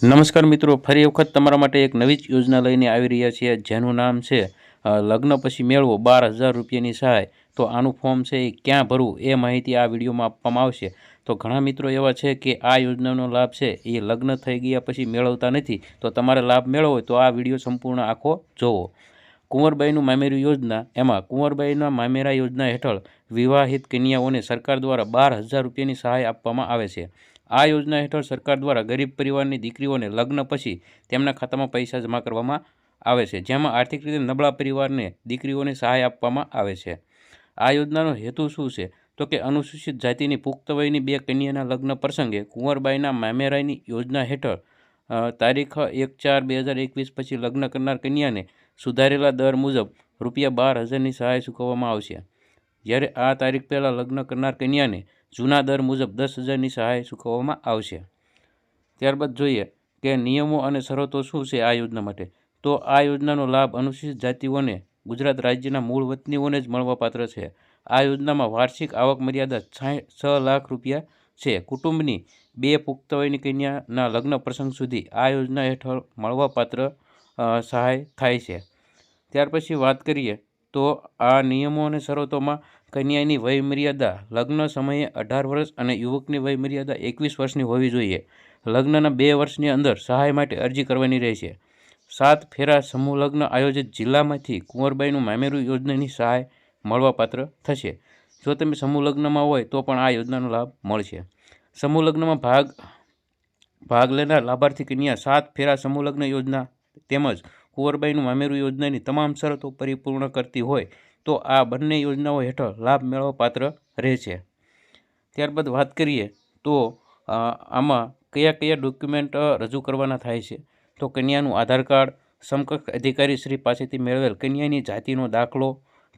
નમસ્કાર મિત્રો, ફરી વખત તમારા માટે એક નવી જ યોજના લઈને આવી રહ્યા છીએ, જેનું નામ છે લગ્ન પછી મેળવો 12,000 રૂપિયાની સહાય। તો આનું ફોર્મ છે એ ક્યાં ભરવું એ માહિતી આ વિડીયોમાં આપવામાં આવશે। તો ઘણા મિત્રો એવા છે કે આ યોજનાનો લાભ છે એ લગ્ન થઈ ગયા પછી મેળવતા નથી, તો તમારે લાભ મેળવવો હોય તો આ વિડીયો સંપૂર્ણ આખો જોવો। કુંવરબાઈનું મામેરું યોજના, એમાં કુંવરબાઈના મામેરા યોજના હેઠળ વિવાહિત કન્યાઓને સરકાર દ્વારા 12,000 રૂપિયાની સહાય આપવામાં આવે છે। આ યોજના હેઠળ સરકાર દ્વારા ગરીબ પરિવારની દીકરીઓને લગ્ન પછી તેમના ખાતામાં પૈસા જમા કરવામાં આવે છે, જેમાં આર્થિક રીતે નબળા પરિવારને દીકરીઓને સહાય આપવામાં આવે છે। આ યોજનાનો હેતુ શું છે? તો કે અનુસૂચિત જાતિની પુખ્ત વયની બે કન્યાના લગ્ન પ્રસંગે કુંવરબાઈના મામેરાની યોજના હેઠળ તારીખ 1/4/2021 પછી લગ્ન કરનાર કન્યાને સુધારેલા દર મુજબ ₹12,000ની સહાય ચૂકવવામાં આવશે, જ્યારે આ તારીખ પહેલાં લગ્ન કરનાર કન્યાને જૂના દર મુજબ 10,000ની સહાય ચૂકવવામાં આવશે। ત્યારબાદ જોઈએ કે નિયમો અને શરતો શું છે આ યોજના માટે। તો આ યોજનાનો લાભ અનુસૂચિત જાતિઓને ગુજરાત રાજ્યના મૂળ વતનીઓને જ મળવાપાત્ર છે। આ યોજનામાં વાર્ષિક આવક મર્યાદા 6 લાખ રૂપિયા છે। કુટુંબની બે પુખ્ત વયની કન્યાના લગ્ન પ્રસંગ સુધી આ યોજના હેઠળ મળવાપાત્ર સહાય થાય છે। ત્યાર પછી વાત કરીએ તો આ નિયમો અને શરતોમાં કન્યાની વય મર્યાદા લગ્ન સમયે 18 વર્ષ અને યુવકની વય મર્યાદા 21 વર્ષની હોવી જોઈએ। લગ્નના 2 વર્ષની અંદર સહાય માટે અરજી કરવાની રહેશે। 7 ફેરા સમૂહ લગ્ન આયોજિત જિલ્લામાંથી કુંવરબાઈનું મામેરું યોજનાની સહાય મળવાપાત્ર થશે। જો તમે સમૂહ લગ્નમાં હોય તો પણ આ યોજનાનો લાભ મળશે। સમૂહ લગ્નમાં ભાગ લેનાર લાભાર્થી કન્યા 7 ફેરા સમૂહ લગ્ન યોજના તેમજ કુંવરબાઈનું મામેરું યોજનાની તમામ શરતો પરિપૂર્ણ કરતી હોય તો આ બંને યોજનાઓ હેઠળ લાભ મેળવવાપાત્ર રહેશે। ત્યારબાદ વાત કરીએ તો આમાં કયા કયા ડોક્યુમેન્ટ રજૂ કરવાના થાય છે। તો કન્યાનું આધાર કાર્ડ, સમકક્ષ અધિકારી શ્રી પાસેથી મેળવેલ કન્યાની જાતિનો દાખલો,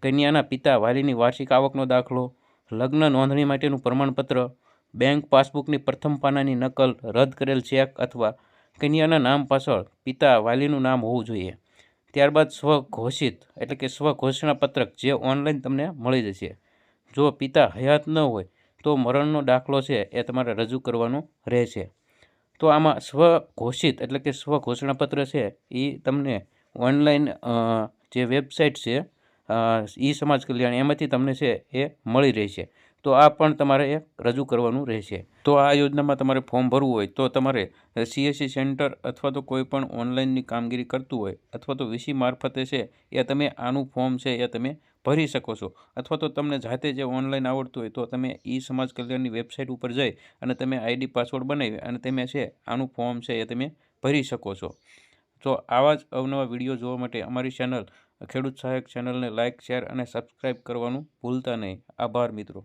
કન્યાના પિતા વાલીની વાર્ષિક આવકનો દાખલો, લગ્ન નોંધણી માટેનું પ્રમાણપત્ર, બેંક પાસબુકની પ્રથમ પાનાની નકલ, રદ કરેલ ચેક અથવા કન્યાના નામ પાછળ પિતા વાલીનું નામ હોવું જોઈએ। ત્યારબાદ સ્વઘોષિત એટલે કે સ્વઘોષણા પત્રક જે ઓનલાઈન તમને મળી જશે। જો પિતા હયાત ન હોય તો મરણનો દાખલો છે એ તમારે રજૂ કરવાનો રહેશે। તો આમાં સ્વઘોષિત એટલે કે સ્વઘોષણાપત્ર છે એ તમને ઓનલાઈન જે વેબસાઇટ છે ઈ સમાજ કલ્યાણ એમાંથી તમને છે એ મળી રહેશે। તો આ પણ તમારે એક રજૂ કરવાનું રહેશે। તો આ યોજનામાં તમારે ફોર્મ ભરવું હોય તો તમારે CSC સેન્ટર અથવા તો કોઈ પણ ઓનલાઈનની કામગીરી કરતું હોય અથવા તો VC મારફતે છે એ તમે આનું ફોર્મ છે એ તમે ભરી શકો છો, અથવા તો તમને જાતે જે ઓનલાઈન આવડતું હોય તો તમે ઈ સમાજ કલ્યાણની વેબસાઇટ ઉપર જઈ અને તમે ID પાસવર્ડ બનાવી અને તમે છે આનું ફોર્મ છે એ તમે ભરી શકો છો। તો આવા જ અવનવા વિડીયો જોવા માટે અમારી ચેનલ ખેડૂત સહાયક ચેનલને લાઇક, શેર અને સબસ્ક્રાઈબ કરવાનું ભૂલતા નહીં। આભાર મિત્રો।